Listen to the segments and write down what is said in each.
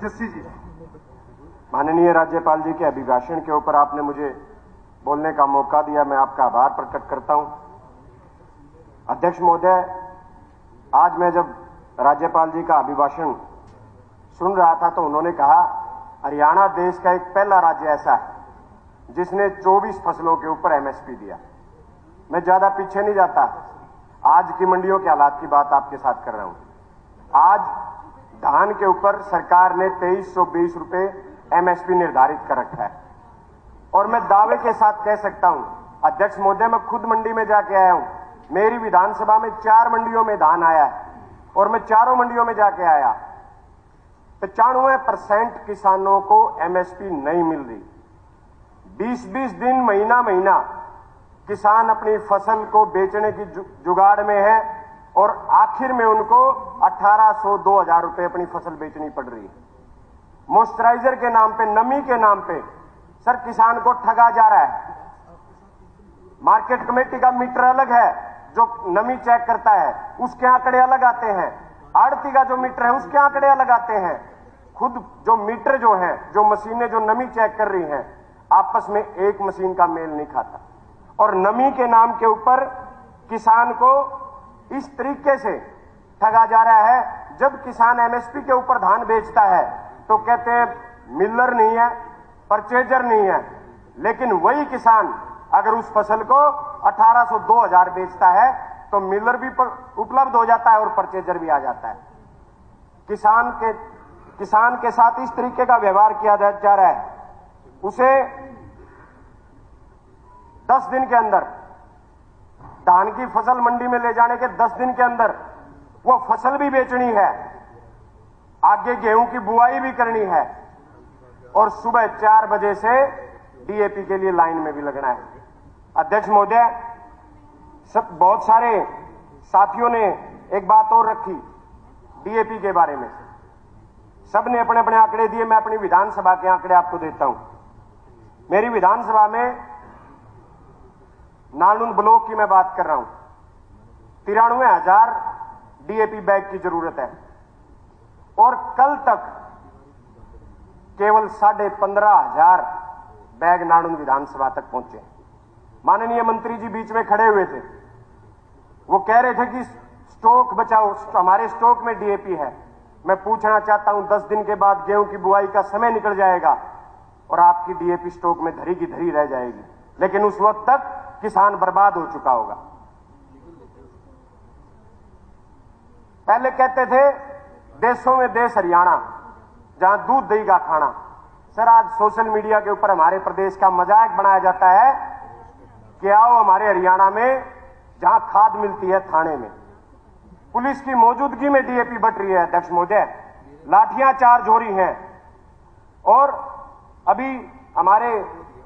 जस्सी जी। माननीय राज्यपाल जी के अभिभाषण के ऊपर आपने मुझे बोलने का मौका दिया, मैं आपका आभार प्रकट करता हूं। अध्यक्ष महोदय, आज मैं जब राज्यपाल जी का अभिभाषण सुन रहा था तो उन्होंने कहा हरियाणा देश का एक पहला राज्य ऐसा है जिसने 24 फसलों के ऊपर एमएसपी दिया। मैं ज्यादा पीछे नहीं जाता, आज की मंडियों के हालात की बात आपके साथ कर रहा हूं। आज धान के ऊपर सरकार ने 2320 रुपए एमएसपी निर्धारित कर रखा है और मैं दावे के साथ कह सकता हूं, अध्यक्ष महोदय, मैं खुद मंडी में जाके आया हूं। मेरी विधानसभा में 4 मंडियों में धान आया है और मैं चारों मंडियों में जाके आया। 95% किसानों को एमएसपी नहीं मिल रही। 20-20 दिन, महीना महीना किसान अपनी फसल को बेचने की जुगाड़ में है और आखिर में उनको 1800-2000 रुपए अपनी फसल बेचनी पड़ रही है। मॉइस्चराइजर के नाम पे, नमी के नाम पे सर किसान को ठगा जा रहा है। मार्केट कमेटी का मीटर अलग है जो नमी चेक करता है, उसके आंकड़े अलग आते हैं। आड़ती का जो मीटर है उसके आंकड़े अलग आते हैं। खुद जो मीटर जो है, जो मशीनें जो नमी चेक कर रही हैं, आपस में एक मशीन का मेल नहीं खाता और नमी के नाम के ऊपर किसान को इस तरीके से ठगा जा रहा है। जब किसान एमएसपी के ऊपर धान बेचता है तो कहते हैं मिलर नहीं है, परचेजर नहीं है, लेकिन वही किसान अगर उस फसल को 1800-2000 बेचता है तो मिलर भी उपलब्ध हो जाता है और परचेजर भी आ जाता है। किसान के साथ इस तरीके का व्यवहार किया जा रहा है। उसे 10 दिन के अंदर धान की फसल मंडी में ले जाने के 10 दिन के अंदर वो फसल भी बेचनी है, आगे गेहूं की बुआई भी करनी है और सुबह 4 बजे से डीएपी के लिए लाइन में भी लगना है। अध्यक्ष महोदय, बहुत सारे साथियों ने एक बात और रखी डीएपी के बारे में। सबने अपने अपने आंकड़े दिए, मैं अपनी विधानसभा के आंकड़े आपको देता हूं। मेरी विधानसभा में नालून ब्लॉक की मैं बात कर रहा हूं, 93,000 डीएपी बैग की जरूरत है और कल तक केवल 15,500 बैग नालून विधानसभा तक पहुंचे। माननीय मंत्री जी बीच में खड़े हुए थे, वो कह रहे थे कि स्टॉक बचाओ, हमारे स्टॉक में डीएपी है। मैं पूछना चाहता हूं, 10 दिन के बाद गेहूं की बुआई का समय निकल जाएगा और आपकी डीएपी स्टॉक में धरी की धरी रह जाएगी, लेकिन उस वक्त तक किसान बर्बाद हो चुका होगा। पहले कहते थे देशों में देश हरियाणा, जहां दूध दही का खाना। सर, आज सोशल मीडिया के ऊपर हमारे प्रदेश का मजाक बनाया जाता है कि आओ हमारे हरियाणा में जहां खाद मिलती है थाने में। पुलिस की मौजूदगी में डीएपी बट रही है अध्यक्ष महोदय, लाठियां चार्ज हो रही हैं और अभी हमारे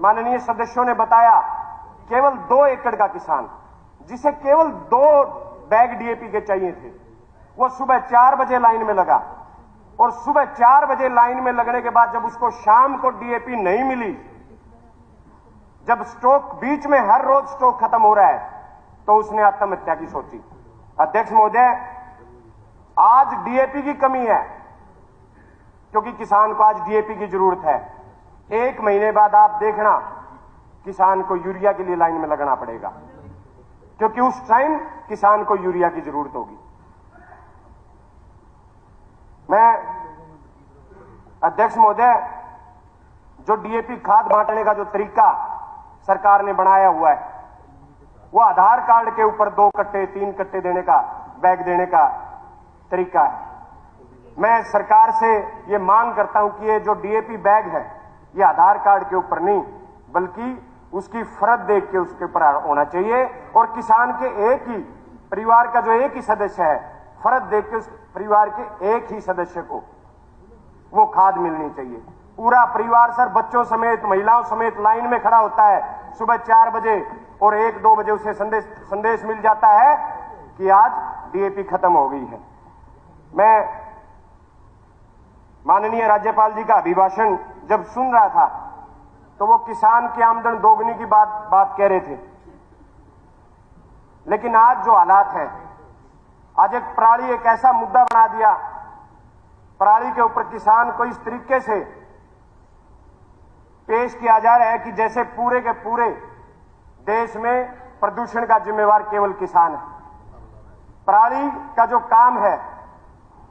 माननीय सदस्यों ने बताया केवल 2 एकड़ का किसान जिसे केवल 2 बैग डीएपी के चाहिए थे, वो सुबह 4 बजे लाइन में लगा और सुबह 4 बजे लाइन में लगने के बाद जब उसको शाम को डीएपी नहीं मिली, जब स्टॉक बीच में हर रोज स्टॉक खत्म हो रहा है, तो उसने आत्महत्या की सोची। अध्यक्ष महोदय, आज डीएपी की कमी है क्योंकि किसान को आज डीएपी की जरूरत है। 1 महीने बाद आप देखना किसान को यूरिया के लिए लाइन में लगना पड़ेगा क्योंकि उस टाइम किसान को यूरिया की जरूरत होगी। मैं अध्यक्ष महोदय, जो डीएपी खाद बांटने का जो तरीका सरकार ने बनाया हुआ है, वो आधार कार्ड के ऊपर 2 कट्टे 3 कट्टे देने का, बैग देने का तरीका है। मैं सरकार से ये मांग करता हूं कि ये जो डीएपी बैग है ये आधार कार्ड के ऊपर नहीं बल्कि उसकी फरद देख के उसके ऊपर होना चाहिए और किसान के एक ही परिवार का जो एक ही सदस्य है, फरद देख के उस परिवार के एक ही सदस्य को वो खाद मिलनी चाहिए। पूरा परिवार सर, बच्चों समेत, महिलाओं समेत लाइन में खड़ा होता है सुबह 4 बजे और 1-2 बजे उसे संदेश मिल जाता है कि आज डीएपी खत्म हो गई है। मैं माननीय राज्यपाल जी का अभिभाषण जब सुन रहा था तो वो किसान की आमदन दोगुनी की बात कह रहे थे, लेकिन आज जो हालात हैं, आज एक प्रणाली एक ऐसा मुद्दा बना दिया पराली के ऊपर किसान को इस तरीके से पेश किया जा रहा है कि जैसे पूरे के पूरे देश में प्रदूषण का जिम्मेवार केवल किसान है। पराली का जो काम है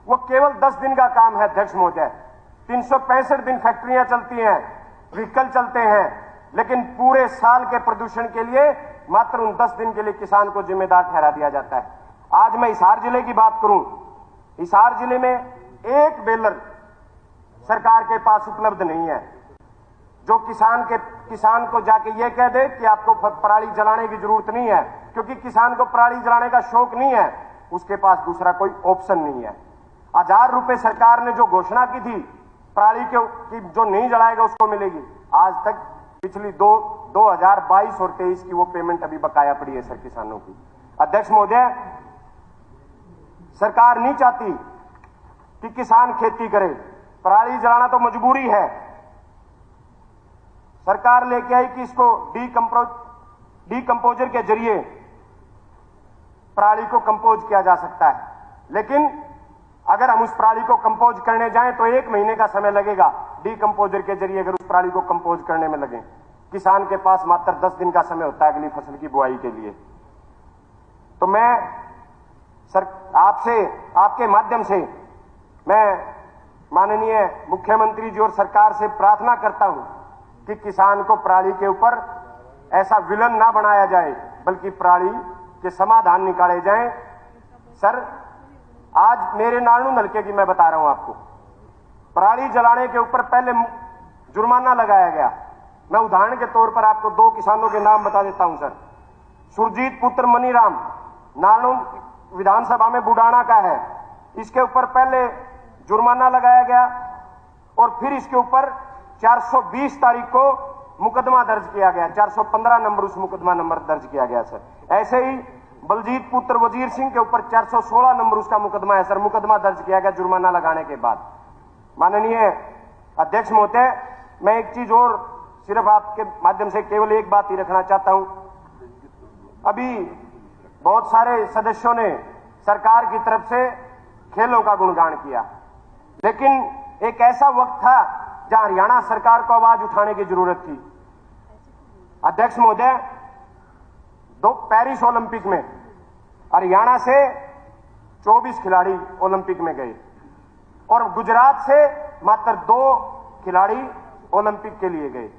वो केवल 10 दिन का काम है अध्यक्ष महोदय। 365 दिन फैक्ट्रियां चलती हैं, व्हीकल चलते हैं, लेकिन पूरे साल के प्रदूषण के लिए मात्र उन 10 दिन के लिए किसान को जिम्मेदार ठहरा दिया जाता है। आज मैं हिसार जिले की बात करूं, हिसार जिले में एक बेलर सरकार के पास उपलब्ध नहीं है जो किसान को जाके ये कह दे कि आपको पराली जलाने की जरूरत नहीं है, क्योंकि किसान को पराली जलाने का शौक नहीं है, उसके पास दूसरा कोई ऑप्शन नहीं है। 1000 रुपए सरकार ने जो घोषणा की थी पराली की जो नहीं जलाएगा उसको मिलेगी, आज तक पिछली 2022 और 23 की वो पेमेंट अभी बकाया पड़ी है सर किसानों की। अध्यक्ष महोदय, सरकार नहीं चाहती कि किसान खेती करे, पराली जलाना तो मजबूरी है। सरकार लेके आई कि इसको डीकंपोजर के जरिए पराली को कंपोज किया जा सकता है, लेकिन अगर हम उस पराली को कंपोज करने जाएं तो 1 महीने का समय लगेगा। डीकंपोजर के जरिए अगर उस पराली को कंपोज करने में लगे, किसान के पास मात्र 10 दिन का समय होता है अगली फसल की बुआई के लिए। तो मैं आपसे, आपके माध्यम से मैं माननीय मुख्यमंत्री जी और सरकार से प्रार्थना करता हूं कि किसान को पराली के ऊपर ऐसा विलन ना बनाया जाए, बल्कि पराली के समाधान निकाले जाएं। सर, आज मेरे नारणू हल्के की मैं बता रहा हूं आपको, पराली जलाने के ऊपर पहले जुर्माना लगाया गया। मैं उदाहरण के तौर पर आपको 2 किसानों के नाम बता देता हूं सर। सुरजीत पुत्र मनीराम, नारणू विधानसभा में बुडाना का है, इसके ऊपर पहले जुर्माना लगाया गया और फिर इसके ऊपर 420 तारीख को मुकदमा दर्ज किया गया, 415 नंबर उस मुकदमा नंबर दर्ज किया गया सर। ऐसे ही बलजीत पुत्र वजीर सिंह के ऊपर 416 नंबर उसका मुकदमा है सर, मुकदमा दर्ज किया गया जुर्माना लगाने के बाद। माननीय अध्यक्ष महोदय, मैं एक चीज और सिर्फ आपके माध्यम से केवल एक बात ही रखना चाहता हूं। अभी बहुत सारे सदस्यों ने सरकार की तरफ से खेलों का गुणगान किया, लेकिन एक ऐसा वक्त था जहां हरियाणा सरकार को आवाज उठाने की जरूरत थी। अध्यक्ष महोदय, 2 पेरिस ओलंपिक में हरियाणा से 24 खिलाड़ी ओलंपिक में गए और गुजरात से मात्र 2 खिलाड़ी ओलंपिक के लिए गए,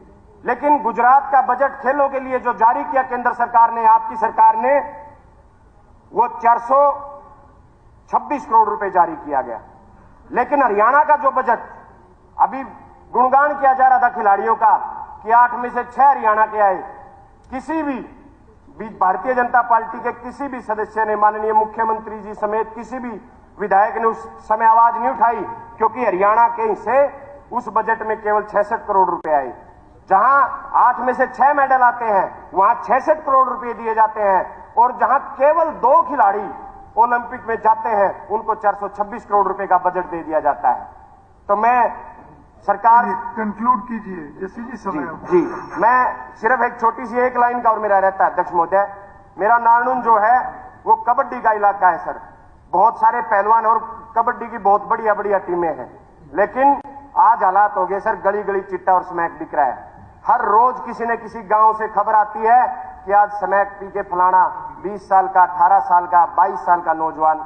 लेकिन गुजरात का बजट खेलों के लिए जो जारी किया केंद्र सरकार ने, आपकी सरकार ने, वो 426 करोड़ रुपए जारी किया गया। लेकिन हरियाणा का जो बजट, अभी गुणगान किया जा रहा था खिलाड़ियों का कि 8 में से 6 हरियाणा के आए, किसी भी भारतीय जनता पार्टी के किसी भी सदस्य ने, माननीय मुख्यमंत्री जी समेत किसी भी विधायक ने उस समय आवाज नहीं उठाई, क्योंकि हरियाणा के हिस्से उस बजट में केवल 66 करोड़ रुपए आए। जहां 8 में से 6 मेडल आते हैं वहां 66 करोड़ रुपए दिए जाते हैं, और जहां केवल 2 खिलाड़ी ओलंपिक में जाते हैं उनको 426 करोड़ रुपए का बजट दे दिया जाता है। तो मैं सरकार, कंक्लूड कीजिए जैसे जी समय। जी, मैं सिर्फ एक छोटी सी एक लाइन का और मेरा रहता है अध्यक्ष महोदय। मेरा नारणुन जो है वो कबड्डी का इलाका है सर, बहुत सारे पहलवान और कबड्डी की बहुत बढ़िया बढ़िया टीमें हैं, लेकिन आज हालात हो गए सर, गली गली चिट्टा और स्मैक बिक रहा है। हर रोज किसी न किसी गांव से खबर आती है कि आज स्मैक पी के फलाना 20 साल का, 18 साल का, 22 साल का नौजवान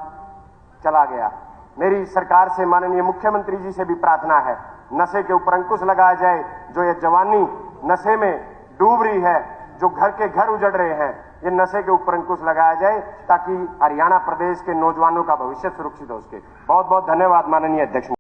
चला गया। मेरी सरकार से, माननीय मुख्यमंत्री जी से भी प्रार्थना है, नशे के ऊपर अंकुश लगाया जाए। जो ये जवानी नशे में डूब रही है, जो घर के घर उजड़ रहे हैं, ये नशे के ऊपर अंकुश लगाया जाए ताकि हरियाणा प्रदेश के नौजवानों का भविष्य सुरक्षित हो सके। बहुत बहुत धन्यवाद माननीय अध्यक्ष।